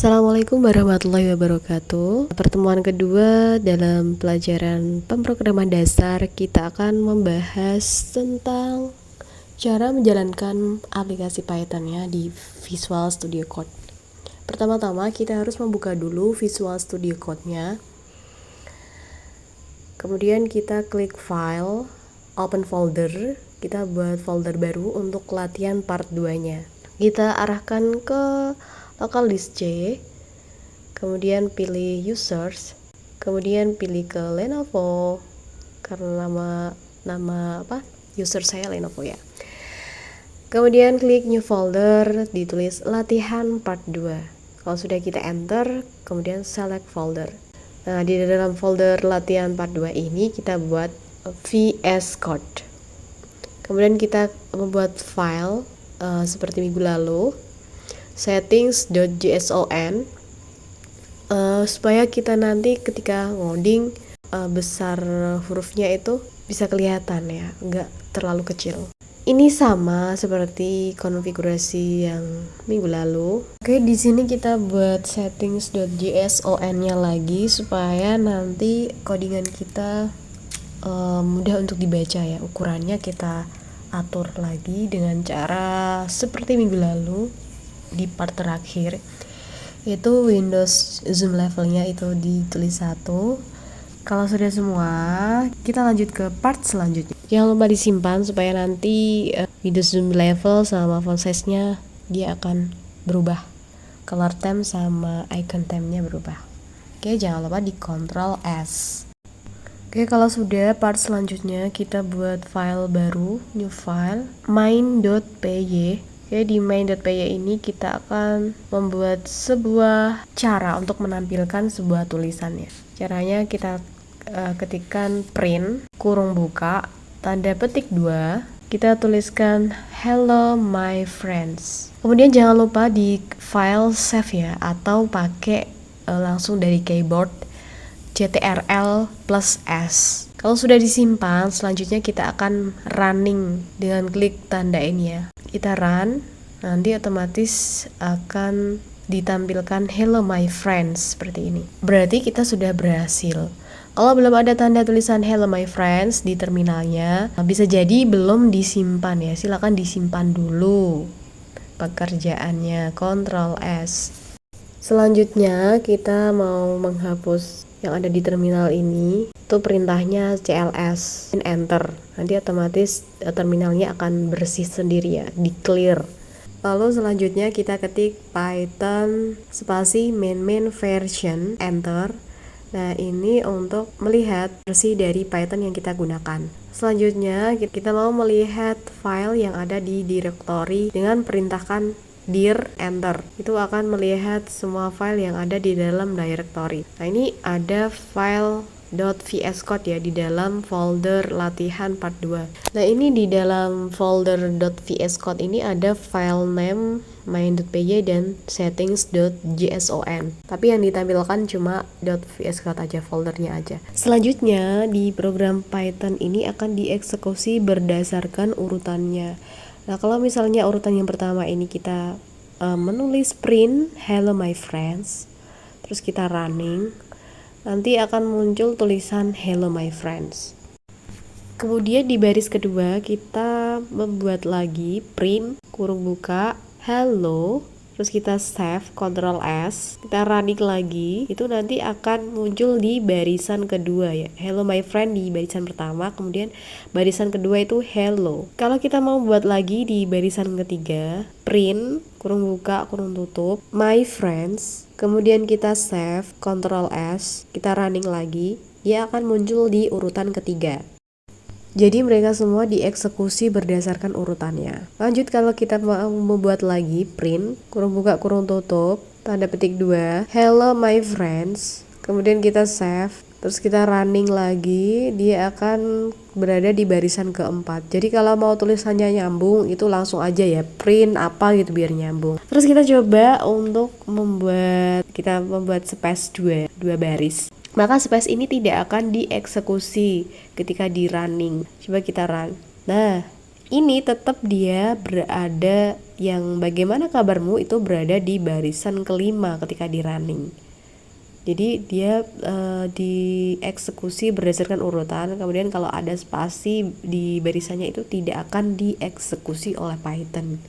Assalamualaikum warahmatullahi wabarakatuh. Pertemuan kedua dalam pelajaran pemrograman dasar, kita akan membahas tentang cara menjalankan aplikasi Python-nya di Visual Studio Code. Pertama-tama kita harus membuka dulu Visual Studio Code-nya. Kemudian kita klik File, Open Folder. Kita buat folder baru untuk latihan part 2-nya. Kita arahkan ke local disk C, kemudian pilih users, kemudian pilih ke Lenovo karena nama user saya Lenovo ya. Kemudian klik new folder, ditulis latihan part 2. Kalau sudah kita enter, kemudian select folder. Nah, di dalam folder latihan part 2 ini kita buat VS Code. Kemudian kita membuat file seperti minggu lalu, settings.json, supaya kita nanti ketika ngoding besar hurufnya itu bisa kelihatan ya, nggak terlalu kecil. Ini sama seperti konfigurasi yang minggu lalu. Oke, di sini kita buat settings.json-nya lagi supaya nanti codingan kita mudah untuk dibaca ya. Ukurannya kita atur lagi dengan cara seperti minggu lalu di part terakhir, yaitu Windows zoom levelnya itu ditulis 1. Kalau sudah semua, kita lanjut ke part selanjutnya. Jangan lupa disimpan supaya nanti Windows zoom level sama font size-nya dia akan berubah, color theme sama icon theme-nya berubah. Oke, jangan lupa di Ctrl S. Oke, kalau sudah, part selanjutnya kita buat file baru, new file, main.py. Oke, di main.py ini kita akan membuat sebuah cara untuk menampilkan sebuah tulisannya. Caranya kita ketikkan print, kurung buka, tanda petik 2, kita tuliskan hello my friends. Kemudian jangan lupa di file save ya, atau pakai langsung dari keyboard Ctrl+S. Kalau sudah disimpan, selanjutnya kita akan running dengan klik tanda ini ya. Kita run, nanti otomatis akan ditampilkan hello my friends seperti ini. Berarti kita sudah berhasil. Kalau belum ada tanda tulisan hello my friends di terminalnya, bisa jadi belum disimpan ya. Silakan disimpan dulu pekerjaannya, Ctrl S. Selanjutnya kita mau menghapus yang ada di terminal ini, itu perintahnya cls, enter. Nanti otomatis terminalnya akan bersih sendiri ya, di clear. Lalu selanjutnya kita ketik Python spasi main version, enter. Nah, ini untuk melihat versi dari Python yang kita gunakan. Selanjutnya kita mau melihat file yang ada di directory dengan perintahkan dir, enter. Itu akan melihat semua file yang ada di dalam directory. Nah, ini ada file .vs code ya di dalam folder latihan part 2. Nah, ini di dalam folder .vs code ini ada file name main.py dan settings.json. Tapi yang ditampilkan cuma .vs code aja, foldernya aja. Selanjutnya di program Python ini akan dieksekusi berdasarkan urutannya. Nah, kalau misalnya urutan yang pertama ini kita menulis print hello my friends, terus kita running, nanti akan muncul tulisan hello my friends. Kemudian di baris kedua kita membuat lagi print kurung buka hello, terus kita save, Ctrl S, kita running lagi, itu nanti akan muncul di barisan kedua ya, hello my friend di barisan pertama, kemudian barisan kedua itu hello. Kalau kita mau buat lagi di barisan ketiga, print, kurung buka, kurung tutup, my friends, kemudian kita save, Ctrl S, kita running lagi, dia akan muncul di urutan ketiga. Jadi mereka semua dieksekusi berdasarkan urutannya. Lanjut, kalau kita mau membuat lagi print, kurung buka, kurung tutup, tanda petik 2, hello my friends, kemudian kita save, terus kita running lagi, dia akan berada di barisan keempat. Jadi kalau mau tulisannya nyambung, itu langsung aja ya, print apa gitu biar nyambung. Terus kita coba untuk membuat space 2 baris. Maka space ini tidak akan dieksekusi ketika di running. Coba kita run. Nah, ini tetap dia berada yang bagaimana kabarmu itu berada di barisan kelima ketika di running. Jadi dia dieksekusi berdasarkan urutan, kemudian kalau ada spasi di barisannya itu tidak akan dieksekusi oleh Python.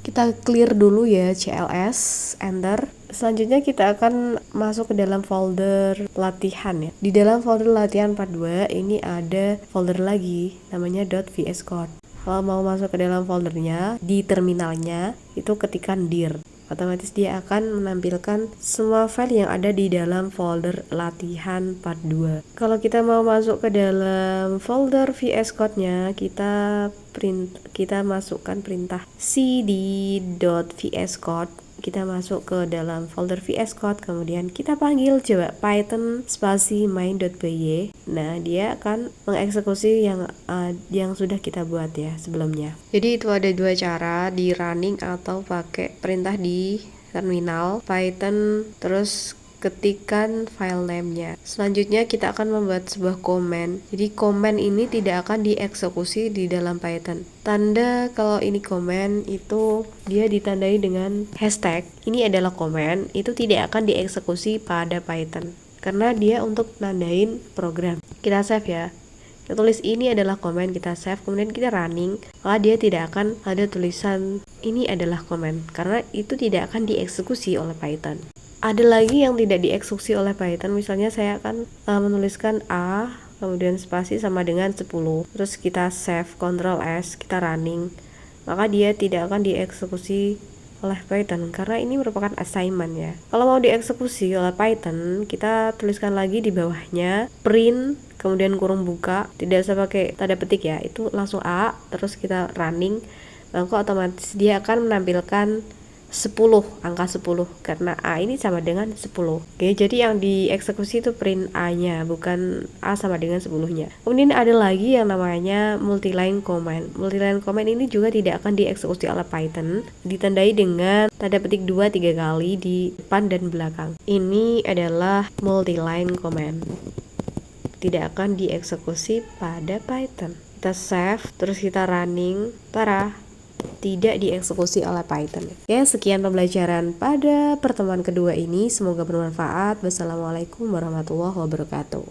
Kita clear dulu ya CLS, enter. Selanjutnya kita akan masuk ke dalam folder latihan ya. Di dalam folder latihan part 2 ini ada folder lagi namanya .vscode. Kalau mau masuk ke dalam foldernya, di terminalnya itu ketikkan dir. Otomatis dia akan menampilkan semua file yang ada di dalam folder latihan part 2. Kalau kita mau masuk ke dalam folder VS Code-nya, kita masukkan perintah cd.vscode. Kita masuk ke dalam folder VS Code, kemudian kita panggil coba python spasi main.py. Nah, dia akan mengeksekusi yang sudah kita buat ya sebelumnya. Jadi itu ada dua cara, di running atau pakai perintah di terminal python terus ketikkan file name-nya. Selanjutnya kita akan membuat sebuah komen. Jadi komen ini tidak akan dieksekusi di dalam Python. Tanda kalau ini komen itu dia ditandai dengan hashtag. Ini adalah komen, itu tidak akan dieksekusi pada Python karena dia untuk nandain program. Kita save ya. Kita tulis ini adalah komen, kita save, kemudian kita running, maka dia tidak akan ada tulisan ini adalah komen karena itu tidak akan dieksekusi oleh Python. Ada lagi yang tidak dieksekusi oleh Python, misalnya saya akan menuliskan A, kemudian spasi sama dengan 10, terus kita save, Ctrl S, kita running, maka dia tidak akan dieksekusi oleh Python karena ini merupakan assignment ya. Kalau mau dieksekusi oleh Python, kita tuliskan lagi di bawahnya print, kemudian kurung buka, tidak usah pakai tanda petik ya, itu langsung A, terus kita running, maka otomatis dia akan menampilkan 10, angka 10 karena A ini sama dengan 10. Oke, jadi yang dieksekusi itu print A-nya, bukan A sama dengan 10-nya. Kemudian ada lagi yang namanya multiline comment. Multiline comment ini juga tidak akan dieksekusi oleh Python, ditandai dengan tanda petik 2-3 kali di depan dan belakang. Ini adalah multiline comment. Tidak akan dieksekusi pada Python. Kita save, terus kita running, tidak dieksekusi oleh Python. Oke, sekian pembelajaran pada pertemuan kedua ini. Semoga bermanfaat. Wassalamualaikum warahmatullahi wabarakatuh.